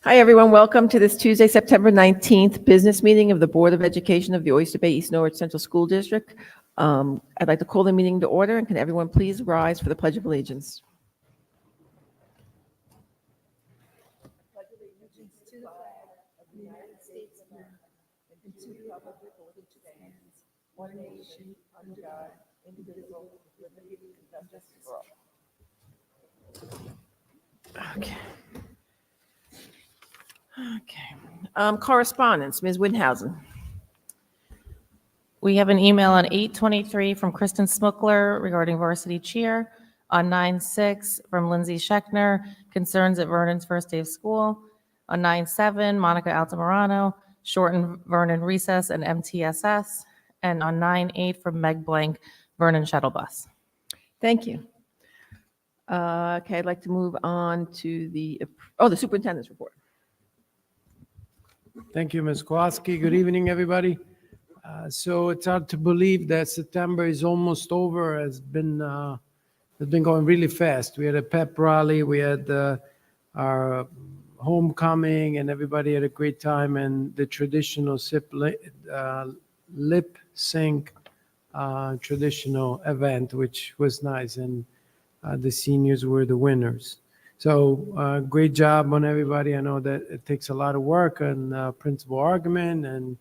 Hi, everyone. Welcome to this Tuesday, September 19th business meeting of the Board of Education of the Oyster Bay East Norwich Central School District. I'd like to call the meeting to order, and can everyone please rise for the Pledge of Allegiance? Pledge of allegiance to the flag of the United States of America and to the republic for which it stands, one nation, under God, indivisible, with liberty and justice for all. Okay. Correspondence, Ms. Windhausen. We have an email on 8/23 from Kristen Smuckler regarding varsity cheer. On 9/6 from Lindsay Schechner, concerns at Vernon's first day of school. On 9/7, Monica Altamirano, shortened Vernon recess and MTSS. And on 9/8 from Meg Blank, Vernon shuttle bus. Thank you. Okay, I'd like to move on to the superintendent's report. Thank you, Ms. Kowalski. Good evening, everybody. So it's hard to believe that September is almost over. It's been going really fast. We had a pep rally, we had our homecoming, and everybody had a great time. And the traditional lip sync traditional event, which was nice, and the seniors were the winners. So great job on everybody. I know that it takes a lot of work, and Principal Argument and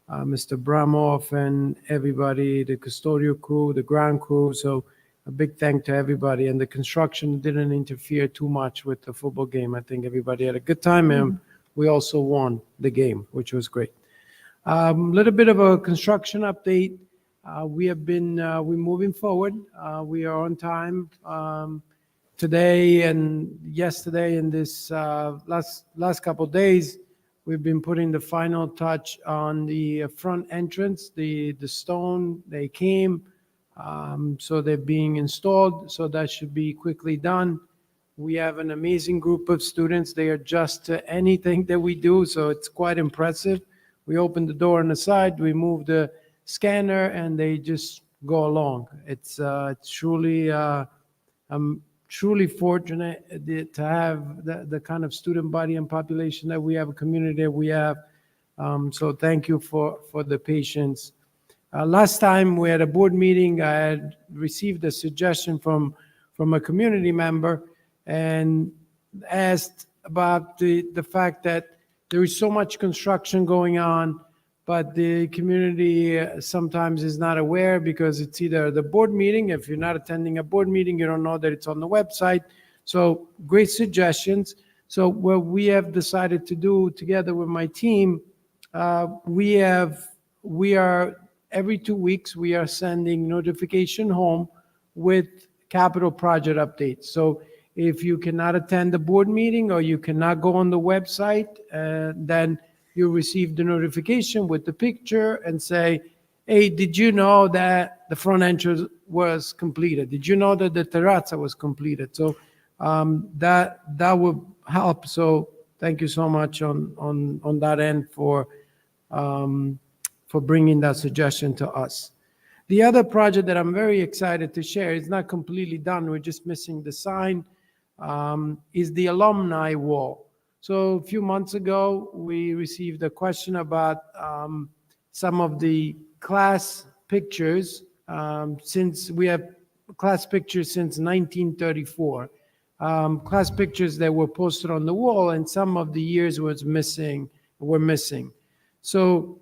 Mr. Bramoff and everybody, the custodial crew, the ground crew. So a big thank to everybody. And the construction didn't interfere too much with the football game. I think everybody had a good time, and we also won the game, which was great. Little bit of a construction update. We're moving forward. We are on time. Today and yesterday and this last couple of days, we've been putting the final touch on the front entrance. The stone, they came, so they're being installed, so that should be quickly done. We have an amazing group of students. They adjust to anything that we do, so it's quite impressive. We open the door on the side, we move the scanner, and they just go along. It's truly, I'm truly fortunate to have the kind of student body and population that we have, a community that we have. So thank you for the patience. Last time we had a board meeting, I had received a suggestion from a community member and asked about the fact that there is so much construction going on, but the community sometimes is not aware because it's either the board meeting. If you're not attending a board meeting, you don't know that it's on the website. So great suggestions. So what we have decided to do together with my team, we are every 2 weeks, we are sending notification home with capital project updates. So if you cannot attend the board meeting or you cannot go on the website, then you receive the notification with the picture and say, hey, did you know that the front entrance was completed? Did you know that the terrazza was completed? So that would help. So thank you so much on that end for bringing that suggestion to us. The other project that I'm very excited to share, it's not completely done, we're just missing the sign, is the alumni wall. So a few months ago, we received a question about some of the class pictures, since we have class pictures since 1934. Class pictures that were posted on the wall, and some of the years were missing. So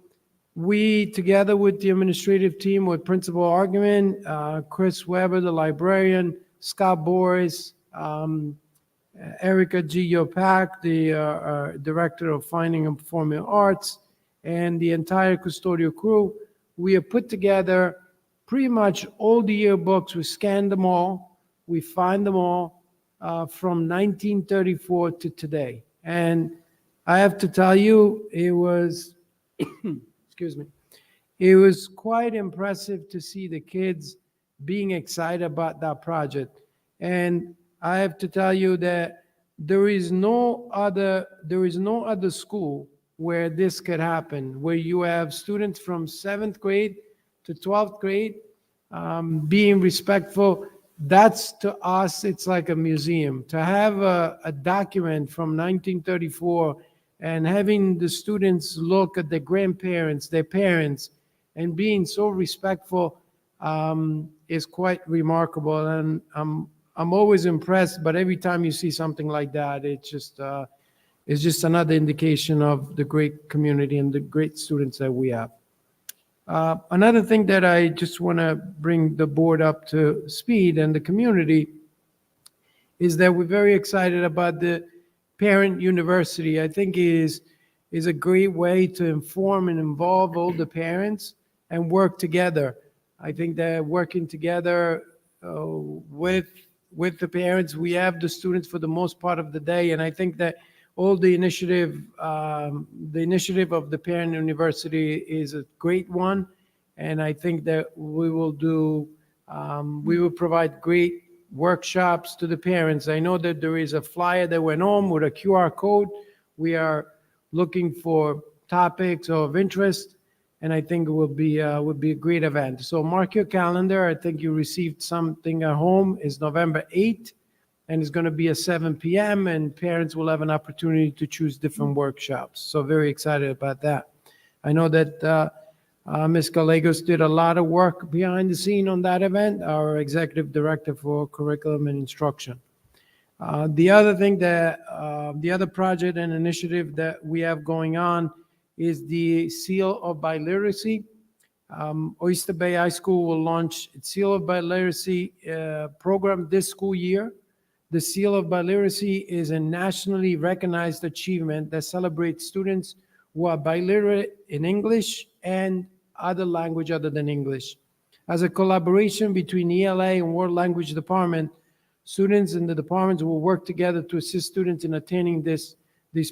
we, together with the administrative team, with Principal Argument, Chris Weber, the librarian, Scott Boris, Erica G. Yopak, the Director of Fine and Performing Arts, and the entire custodial crew, we have put together pretty much all the yearbooks. We scanned them all. We find them all from 1934 to today. And I have to tell you, it was, excuse me, it was quite impressive to see the kids being excited about that project. And I have to tell you that there is no other school where this could happen, where you have students from 7th grade to 12th grade being respectful that's to us, it's like a museum. To have a document from 1934 and having the students look at their grandparents, their parents, and being so respectful is quite remarkable. And I'm always impressed, but every time you see something like that, it's just another indication of the great community and the great students that we have. Another thing that I just want to bring the board up to speed and the community is that we're very excited about the parent university. I think is a great way to inform and involve all the parents and work together. I think that working together with the parents, we have the students for the most part of the day, and I think that all the initiative of the parent university is a great one, and I think that we will provide great workshops to the parents. I know that there is a flyer that went home with a QR code. We are looking for topics of interest, and I think it would be a great event. So mark your calendar. I think you received something at home. It's November 8th. And it's going to be at 7 p.m. and parents will have an opportunity to choose different workshops. So very excited about that. I know that Ms. Gallegos did a lot of work behind the scene on that event, our executive director for curriculum and instruction. The other project and initiative that we have going on is the Seal of Biliteracy. Oyster Bay High School will launch its Seal of Biliteracy program this school year. The Seal of Biliteracy is a nationally recognized achievement that celebrates students who are biliterate in English and other language other than English. As a collaboration between ELA and World Language Department, students in the departments will work together to assist students in attaining this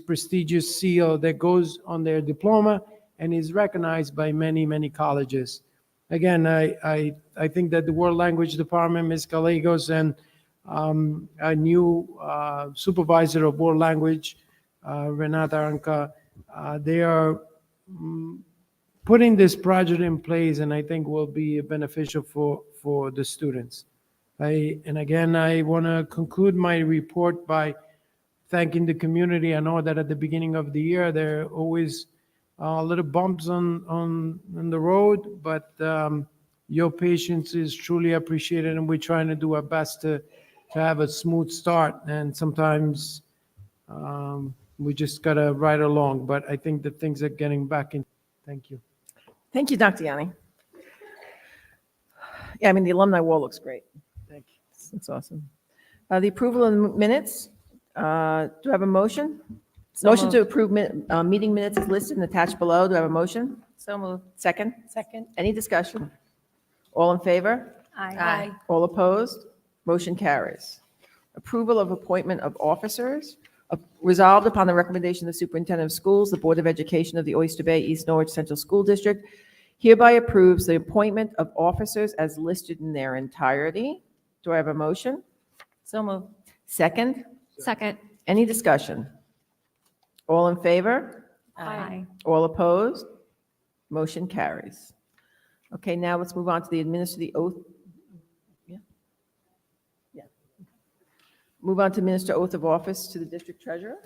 prestigious seal that goes on their diploma and is recognized by many, many colleges. Again, I think that the World Language Department, Ms. Gallegos, and a new supervisor of world language, Renata Anka, they are putting this project in place, and I think will be beneficial for the students. And again, I want to conclude my report by thanking the community. I know that at the beginning of the year, there are always little bumps on the road, but your patience is truly appreciated, and we're trying to do our best to have a smooth start. And sometimes we just got to ride along, but I think that things are getting back in. Thank you. Thank you, Dr. Yanni. Yeah, I mean, the alumni wall looks great. Thank you. That's awesome. The approval of the minutes. Do I have a motion? So Motion to moved. approve meeting minutes is listed and attached below. Do I have a motion? So moved. Second? Second. Any discussion? All in favor? Aye. All opposed? Motion carries. Approval of appointment of officers. Resolved upon the recommendation of the superintendent of schools, the Board of Education of the Oyster Bay East Norwich Central School District hereby approves the appointment of officers as listed in their entirety. Do I have a motion? So moved. Second? Second. Any discussion? All in favor? Aye. All opposed? Motion carries. Okay, now let's move on to the administer oath. Yeah. Yeah. Move on to administer oath of office to the district treasurer.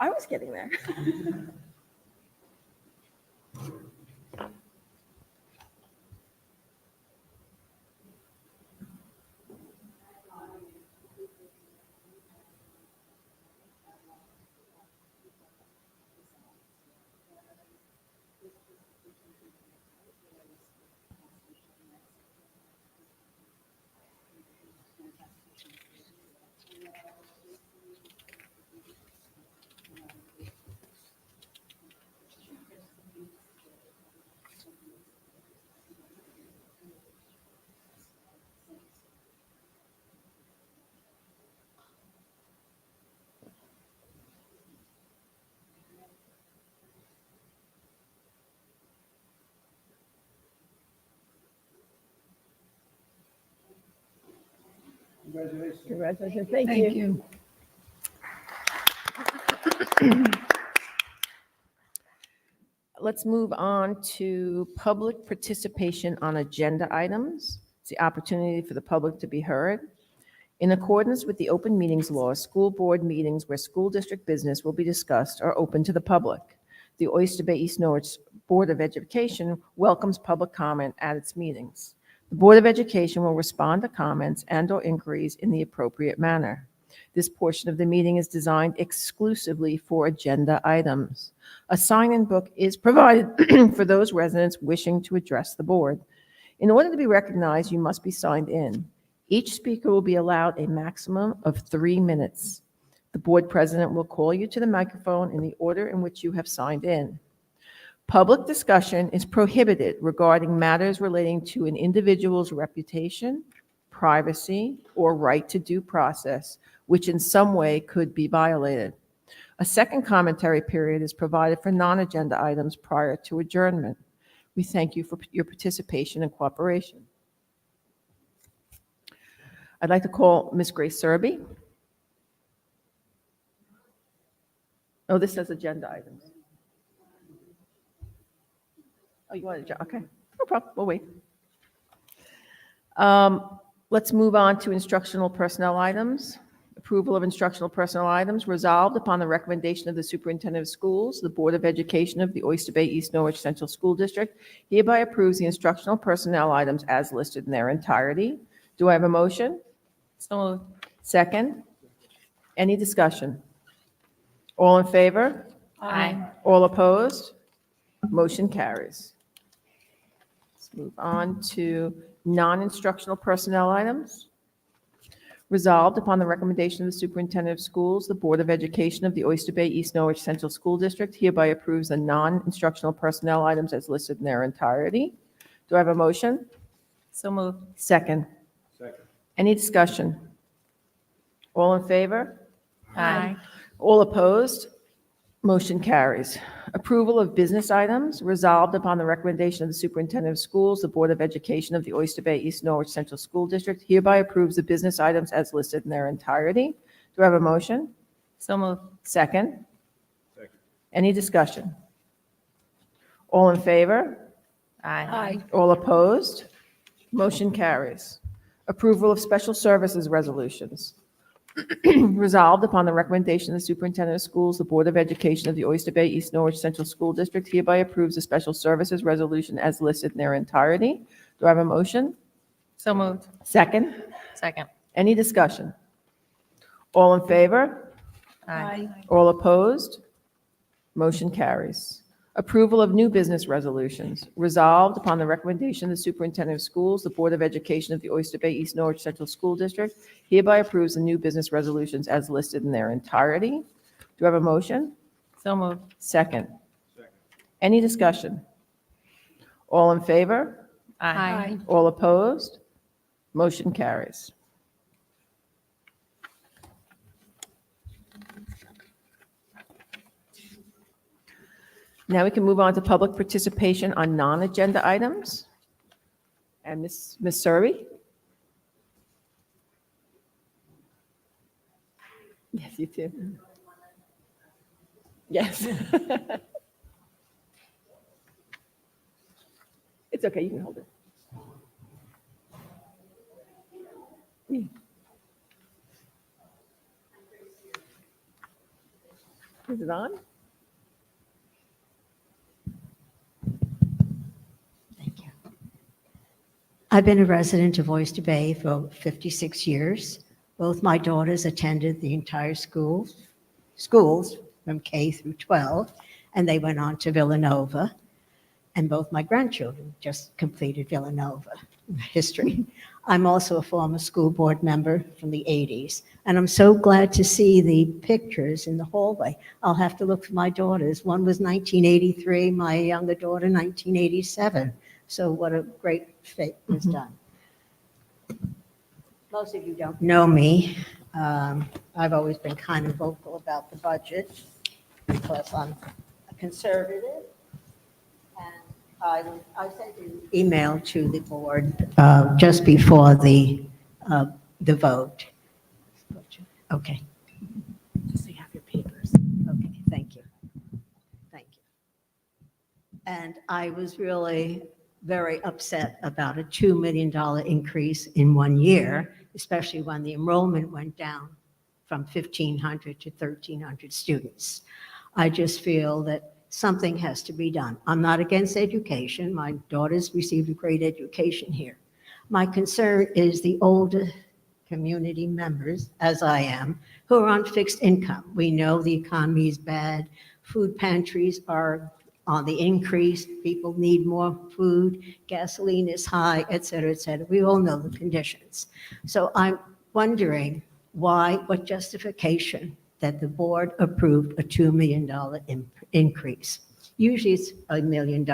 I was getting there. Congratulations. Thank you. Let's move on to public participation on agenda items. It's the opportunity for the public to be heard. In accordance with the open meetings law, school board meetings where school district business will be discussed are open to the public. The Oyster Bay East Norwich Board of Education welcomes public comment at its meetings. The Board of Education will respond to comments and/or inquiries in the appropriate manner. This portion of the meeting is designed exclusively for agenda items. A sign-in book is provided for those residents wishing to address the board. In order to be recognized, you must be signed in. Each speaker will be allowed a maximum of 3 minutes. The board president will call you to the microphone in the order in which you have signed in. Public discussion is prohibited regarding matters relating to an individual's reputation, privacy, or right to due process, which in some way could be violated. A second commentary period is provided for non-agenda items prior to adjournment. We thank you for your participation and cooperation. I'd like to call Ms. Grace Serby. Oh, this says agenda items. Oh, you want to, okay, no problem, we'll wait. Let's move on to instructional personnel items. Approval of instructional personnel items. Resolved upon the recommendation of the superintendent of schools, the Board of Education of the Oyster Bay East Norwich Central School District hereby approves the instructional personnel items as listed in their entirety. Do I have a motion? So moved. Second? Any discussion? All in favor? Aye. All opposed? Motion carries. Let's move on to non-instructional personnel items. Resolved upon the recommendation of the superintendent of schools, the Board of Education of the Oyster Bay East Norwich Central School District hereby approves the non-instructional personnel items as listed in their entirety. Do I have a motion? So moved. Second. Any discussion? All in favor? Aye. All opposed? Motion carries. Approval of business items. Resolved upon the recommendation of the superintendent of schools, the Board of Education of the Oyster Bay East Norwich Central School District hereby approves the business items as listed in their entirety. Do I have a motion? So moved. Second. Any discussion? All in favor? Aye. All opposed? Motion carries. Approval of special services resolutions. Resolved upon the recommendation of the superintendent of schools, the Board of Education of the Oyster Bay East Norwich Central School District hereby approves the special services resolution as listed in their entirety. Do I have a motion? So moved. Second? Second. Any discussion? All in favor? Aye. All opposed? Motion carries. Approval of new business resolutions. Resolved upon the recommendation of the superintendent of schools, the Board of Education of the Oyster Bay East Norwich Central School District hereby approves the new business resolutions as listed in their entirety. Do I have a motion? So moved. Second. Any discussion? All in favor? Aye. All opposed? Motion carries. Now we can move on to public participation on non-agenda items. And Ms. Surrey? Yes, you too. Yes. It's okay, you can hold it. Is it on? Thank you. I've been a resident of Oyster Bay for 56 years. Both my daughters attended the entire schools from K through 12, and they went on to Villanova. And both my grandchildren just completed Villanova history. I'm also a former school board member from the 80s, and I'm so glad to see the pictures in the hallway. I'll have to look for my daughters. One was 1983, my younger daughter 1987. So what a great fate was done. Most of you don't know me. I've always been kind of vocal about the budget because I'm a conservative. And I sent an email to the board just before the vote. Okay. Just so you have your papers. Okay, thank you. Thank you. And I was really very upset about a $2 million increase in 1 year, especially when the enrollment went down from 1,500 to 1,300 students. I just feel that something has to be done. I'm not against education. My daughters received a great education here. My concern is the older community members, as I am, who are on fixed income. We know the economy is bad. Food pantries are on the increase. People need more food. Gasoline is high, et cetera, et cetera. We all know the conditions. So I'm wondering what justification that the board approved a $2 million increase. Usually it's $1 million.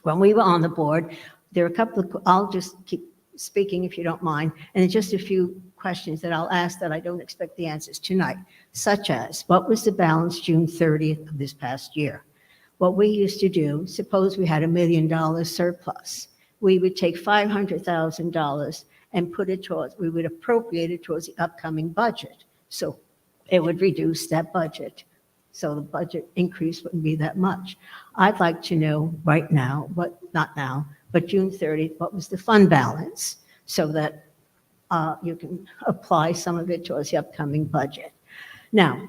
When we were on the board, there are a couple of, I'll just keep speaking if you don't mind, and just a few questions that I'll ask that I don't expect the answers tonight, such as, what was the balance June 30th of this past year? What we used to do, suppose we had $1 million surplus, we would take $500,000 and put it towards, we would appropriate it towards the upcoming budget. So it would reduce that budget. So the budget increase wouldn't be that much. I'd like to know right now, not now, but June 30th, what was the fund balance so that you can apply some of it towards the upcoming budget. Now,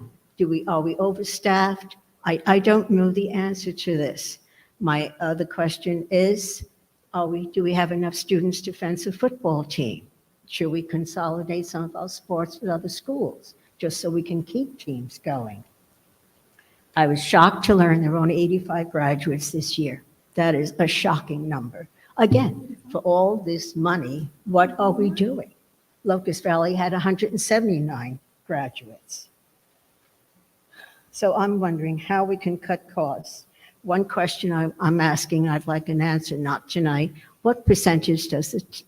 are we overstaffed? I don't know the answer to this. My other question is, do we have enough students to fence a football team? Should we consolidate some of our sports with other schools just so we can keep teams going? I was shocked to learn there were only 85 graduates this year. That is a shocking number. Again, for all this money, what are we doing? Locust Valley had 179 graduates. So I'm wondering how we can cut costs. One question I'm asking, I'd like an answer, not tonight. What percentage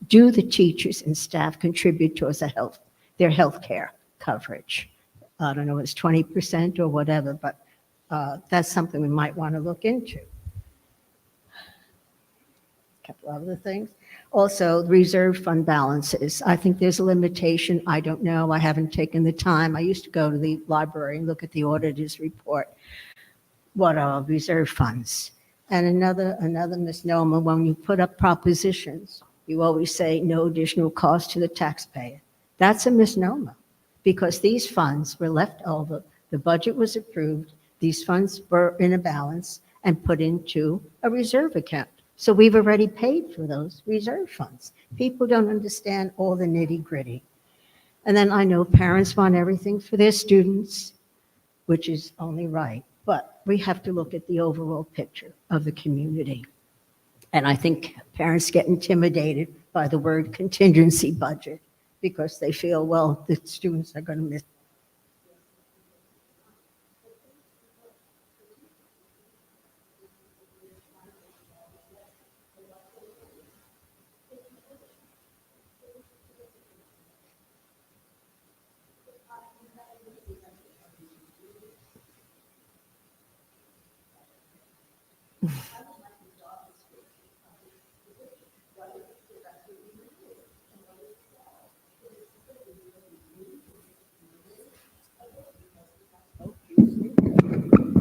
do the teachers and staff contribute towards their health care coverage? I don't know, it's 20% or whatever, but that's something we might want to look into. A couple other things. Also, reserve fund balances. I think there's a limitation. I don't know. I haven't taken the time. I used to go to the library and look at the auditor's report. What are reserve funds? And another misnomer, when you put up propositions, you always say no additional cost to the taxpayer. That's a misnomer because these funds were left over. The budget was approved. These funds were in a balance and put into a reserve account. So we've already paid for those reserve funds. People don't understand all the nitty-gritty. And then I know parents want everything for their students, which is only right. But we have to look at the overall picture of the community. And I think parents get intimidated by the word contingency budget because they feel, well, the students are going to miss.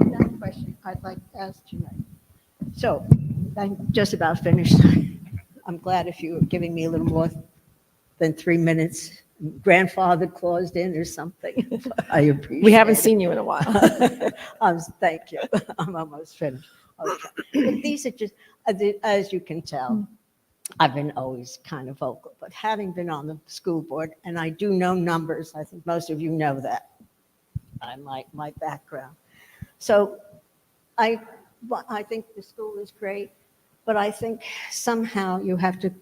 That question I'd like to ask tonight. So I'm just about finished. I'm glad if you were giving me a little more than 3 minutes. Grandfather claused in or something. I appreciate it. We haven't seen you in a while. Thank you. I'm almost finished. Okay. But these are just, as you can tell, I've been always kind of vocal, but having been on the school board, and I do know numbers, I think most of you know that. I like my background. So I think the school is great, but I think somehow you have to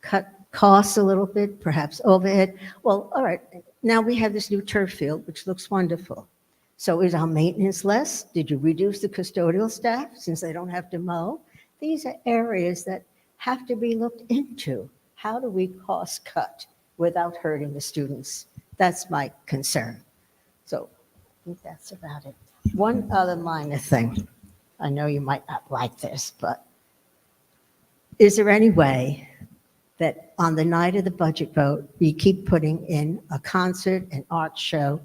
cut costs a little bit, perhaps overhead. Well, all right, now we have this new turf field, which looks wonderful. So is our maintenance less? Did you reduce the custodial staff since they don't have to mow? These are areas that have to be looked into. How do we cost cut without hurting the students? That's my concern. So I think that's about it. One other minor thing. I know you might not like this, but is there any way that on the night of the budget vote, we keep putting in a concert, an art show,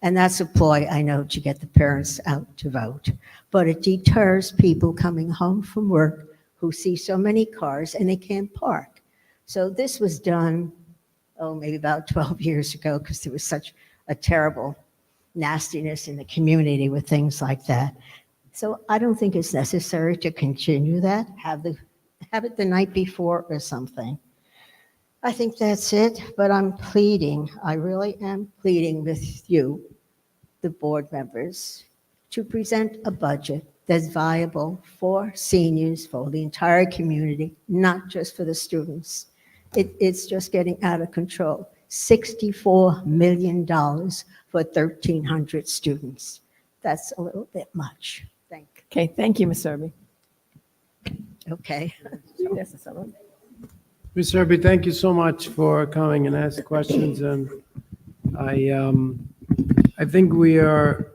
And that's a ploy, I know, to get the parents out to vote. But it deters people coming home from work who see so many cars and they can't park. So this was done, maybe about 12 years ago, because there was such a terrible nastiness in the community with things like that. So I don't think it's necessary to continue that. Have it the night before or something. I think that's it, but I'm pleading, I really am pleading with you, the board members, to present a budget that's viable for seniors, for the entire community, not just for the students. It's just getting out of control. $64 million for 1,300 students. That's a little bit much. Okay, thank you, Ms. Serby. Okay. Yes, Ms. Sullivan. Ms. Serby, thank you so much for coming and asking questions. And I think we are,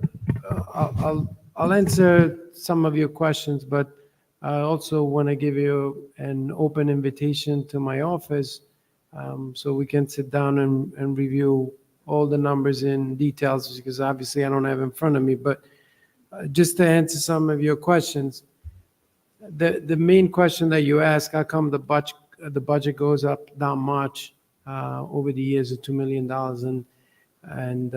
I'll answer some of your questions, but I also want to give you an open invitation to my office so we can sit down and review all the numbers in details, because obviously I don't have in front of me. But just to answer some of your questions, the main question that you ask, how come the budget goes up that much over the years of $2 million, and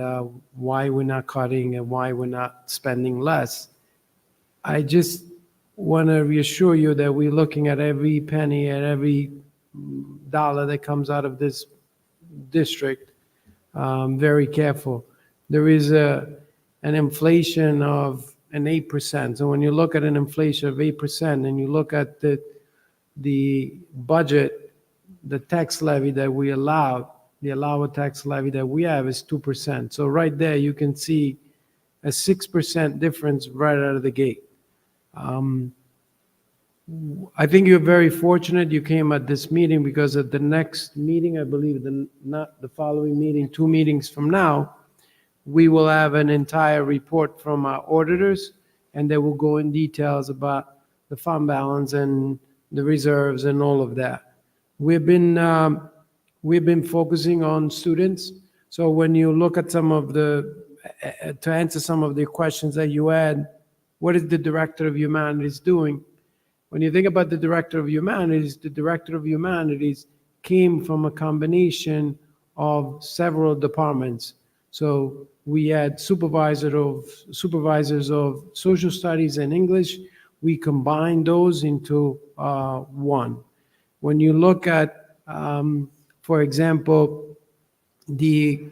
why we're not cutting and why we're not spending less. I just want to reassure you that we're looking at every penny and every dollar that comes out of this district very careful. There is an inflation of an 8%. So when you look at an inflation of 8% and you look at the budget, the tax levy that we allowed, the allowed tax levy that we have is 2%. So right there, you can see a 6% difference right out of the gate. I think you're very fortunate you came at this meeting, because at the next meeting, I believe not the following meeting, 2 meetings from now, we will have an entire report from our auditors, and they will go in details about the fund balance and the reserves and all of that. We've been focusing on students. So when you look at some of to answer some of the questions that you had, what is the Director of Humanities doing? When you think about the Director of Humanities, the Director of Humanities came from a combination of several departments. So we had supervisors of social studies and English. We combined those into one. When you look at, for example, the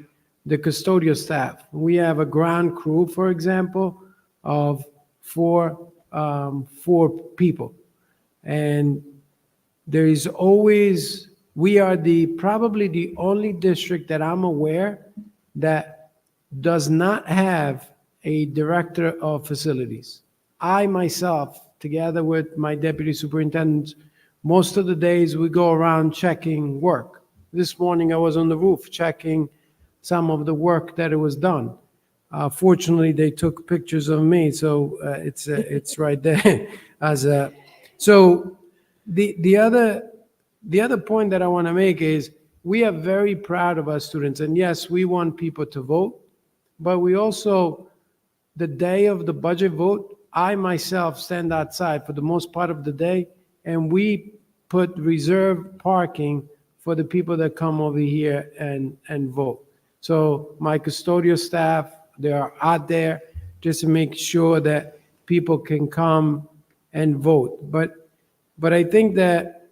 custodial staff, we have a ground crew, for example, of four people. And there is always, we are probably the only district that I'm aware that does not have a director of facilities. I myself, together with my deputy superintendent, most of the days we go around checking work. This morning I was on the roof checking some of the work that it was done. Fortunately, they took pictures of me, so it's right there. So the other point that I want to make is we are very proud of our students, and yes, we want people to vote, but we also, the day of the budget vote, I myself stand outside for the most part of the day, and we put reserved parking for the people that come over here and vote. So my custodial staff, they are out there just to make sure that people can come and vote. But I think that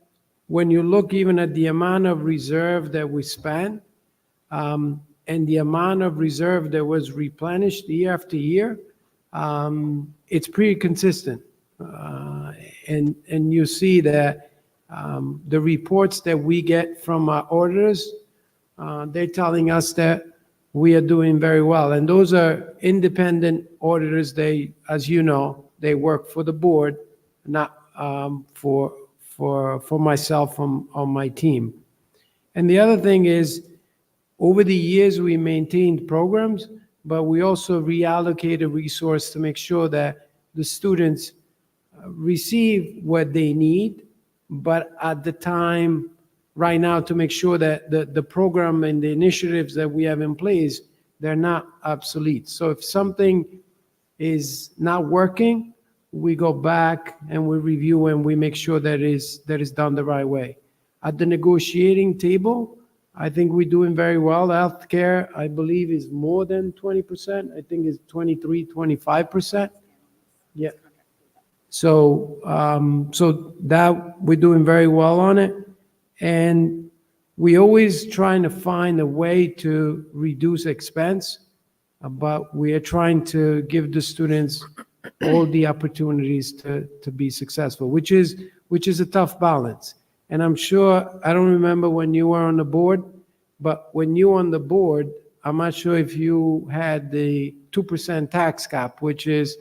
when you look even at the amount of reserve that we spent, and the amount of reserve that was replenished year after year, it's pretty consistent. And you see that the reports that we get from our auditors, they're telling us that we are doing very well. And those are independent auditors. They, as you know, they work for the board, not for myself on my team. And the other thing is, over the years, we maintained programs, but we also reallocated resource to make sure that the students receive what they need, but at the time, right now, to make sure that the program and the initiatives that we have in place they're not obsolete. So if something is not working, we go back and we review and we make sure that is done the right way. At the negotiating table, I think we're doing very well. Healthcare, I believe, is more than 20%. I think it's 23, 25%. Yeah. So, so that we're doing very well on it. And we always trying to find a way to reduce expense, but we are trying to give the students all the opportunities to be successful, which is a tough balance. And I'm sure, I don't remember when you were on the board, but when you were on the board, I'm not sure if you had the 2% tax cap, which is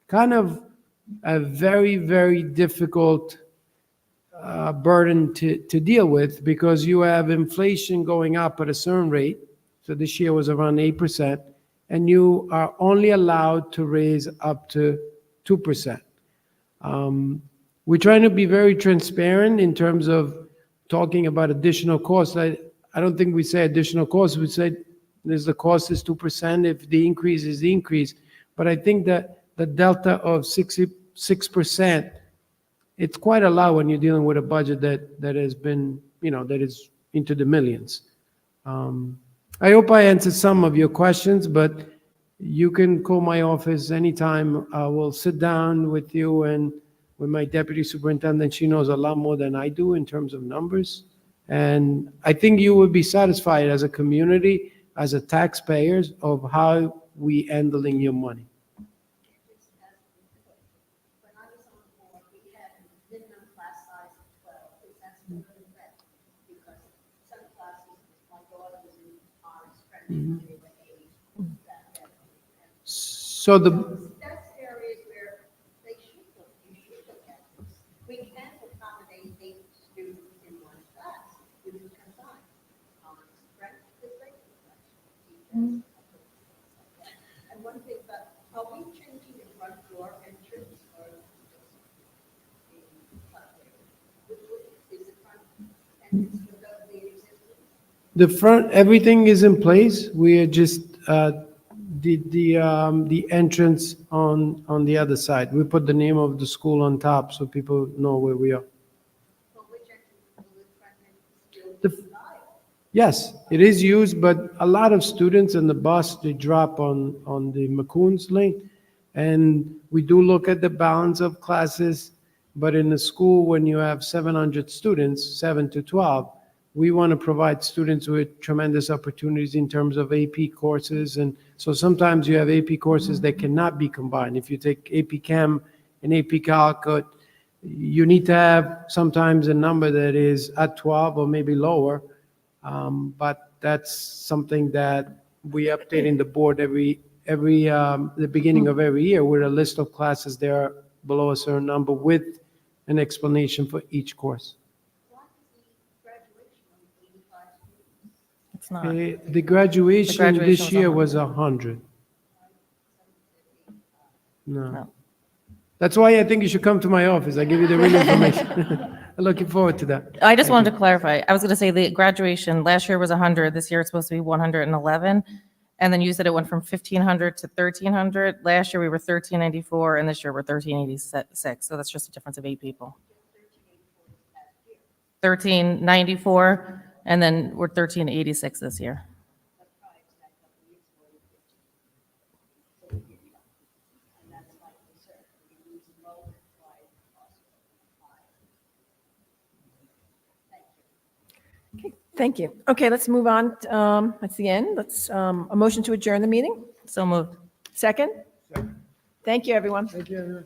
kind of a very, very difficult burden to deal with, because you have inflation going up at a certain rate. So this year was around 8%, and you are only allowed to raise up to 2%. We're trying to be very transparent in terms of talking about additional costs. I don't think we say additional costs. We say there's the cost is 2%. If the increase is the increase. But I think that the delta of 6%, it's quite a lot when you're dealing with a budget that has been, that is into the millions. I hope I answered some of your questions, but you can call my office anytime. I will sit down with you and with my deputy superintendent. She knows a lot more than I do in terms of numbers. And I think you would be satisfied as a community, as a taxpayers, of how we handling your money. When I was on board, we had a minimum class size of 12. Is that still in effect? Because some classes, my daughter was in honors freshman, they were 8. So the, That's areas where they should look, you should look at this. We can accommodate 8 students in one class, students can find honors freshman, the regular freshman. And one thing, but are we changing the front door entrance or just the front area? Is the front entrance still going to be existing? the front, everything is in place. We are just the entrance on the other side. We put the name of the school on top so people know where we are. Well, which entrance will the front entrance still The- be live? Yes, it is used, but a lot of students in the bus, they drop on the McCoon's lane. And we do look at the balance of classes, but in the school, when you have 700 students, 7 to 12, we want to provide students with tremendous opportunities in terms of AP courses. And so sometimes you have AP courses that cannot be combined. If you take AP Chem and AP Calc, you need to have sometimes a number that is at 12 or maybe lower. But that's something that we update in the board every the beginning of every year with a list of classes that are below a certain number with an explanation for each course. Why is the graduation only 85 students? It's not. The graduation graduation this was year was 100. No. No. That's why I think you should come to my office. I give you the real information. I'm looking forward to that. I just wanted to clarify. I was going to say the graduation, last year was 100, this year it's supposed to be 111. And then you said it went from 1,500 to 1,300. Last year we were 1,394, and this year we're 1,386. So that's just a difference of 8 people. 1,394, and then we're 1,386 this year. Thank you. Okay, let's move on. That's the end. Let's, a motion to adjourn the meeting. So moved. Second? Thank you, everyone. Thank you.